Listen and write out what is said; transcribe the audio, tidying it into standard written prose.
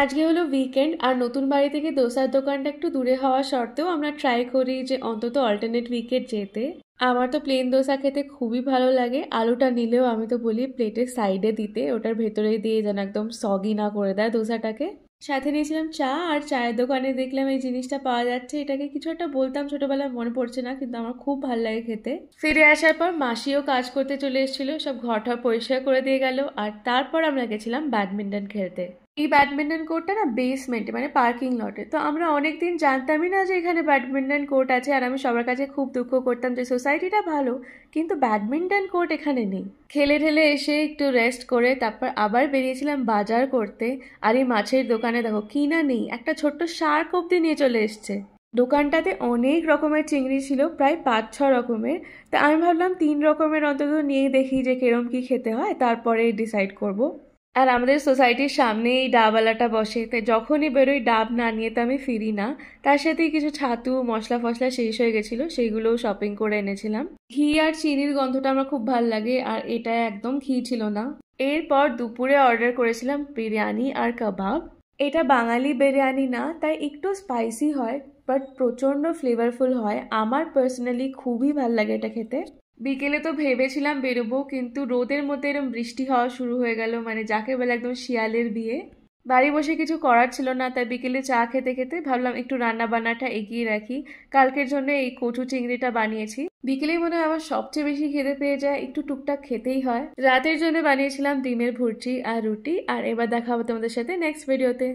আজকে হলো উইকেন্ড আর নতুন বাড়ি থেকে দোসার দোকানটা একটু দূরে হওয়া সত্ত্বেও আমরা ট্রাই করি যে অন্তত অল্টারনেট উইকেট যেতে। আমার তো প্লেন দোসা খেতে খুবই ভালো লাগে, আলুটা নিলেও আমি তো বলি প্লেটের সাইডে দিতে, ওটার ভেতরে দিয়ে যেন একদম সগি না করে দেয় দোসাটাকে। সাথে নিয়েছিলাম চা, আর চায়ের দোকানে দেখলাম এই জিনিসটা পাওয়া যাচ্ছে, এটাকে কিছু একটা বলতাম ছোটবেলায়, মনে পড়ছে না, কিন্তু আমার খুব ভালো লাগে খেতে। ফিরে আসার পর মাসিও কাজ করতে চলে এসেছিল, সব ঘরটা পরিষ্কার করে দিয়ে গেল, আর তারপর আমরা গেছিলাম ব্যাডমিন্টন খেলতে। এই ব্যাডমিন্টন কোর্টটা না বেসমেন্টে, মানে পার্কিং লটে। তো আমরা অনেকদিন জানতামই না যে এখানে ব্যাডমিন্টন কোর্ট আছে, আর আমি সবার কাছে খুব দুঃখ করতাম যে সোসাইটিটা ভালো কিন্তু ব্যাডমিন্টন কোর্ট এখানে নেই। খেলে ঠেলে এসে একটু রেস্ট করে তারপর আবার বেরিয়েছিলাম বাজার করতে। আর এই মাছের দোকানে দেখো কি না নেই, একটা ছোট্ট শার্ক অব্দি নিয়ে চলে এসছে। দোকানটাতে অনেক রকমের চিংড়ি ছিল, প্রায় 5-6 রকমের। তা আমি ভাবলাম 3 রকমের অন্তত নিয়ে দেখি যে কিরম কি খেতে হয়, তারপরে ডিসাইড করব। আর আমাদের সোসাইটির সামনে এই ডাবওয়ালাটা বসে, তাই যখনই বেরোই ডাব না নিয়ে তো আমি ফিরি না। তার সাথেই কিছু ছাতু মশলা ফসলা শেষ হয়ে গেছিলো, সেইগুলোও শপিং করে এনেছিলাম। ঘি আর চিনির গন্ধটা আমার খুব ভাল লাগে, আর এটা একদম ঘি ছিল না। এরপর দুপুরে অর্ডার করেছিলাম বিরিয়ানি আর কাবাব। এটা বাঙালি বিরিয়ানি না, তাই একটু স্পাইসি হয়, বাট প্রচণ্ড ফ্লেভারফুল হয়। আমার পার্সোনালি খুবই ভাল লাগে এটা খেতে। বিকেলে তো ভেবেছিলাম বেরোবো, কিন্তু রোদের মধ্যে এরকম বৃষ্টি হওয়া শুরু হয়ে গেল, মানে যাকে বলে একদম শিয়ালের বিয়ে। বাড়ি বসে কিছু করার ছিল না, তাই বিকেলে চা খেতে খেতে ভাবলাম একটু রান্না বান্নাটা এগিয়ে রাখি। কালকের জন্য এই কচু চিংড়িটা বানিয়েছি। বিকেলেই মনে হয় আমার সবচেয়ে বেশি খিদে পেয়ে যায়, একটু টুকটাক খেতেই হয়। রাতের জন্য বানিয়েছিলাম ডিমের ভুর্জি আর রুটি। আর এবার দেখা হবে তোমাদের সাথে নেক্সট ভিডিওতে।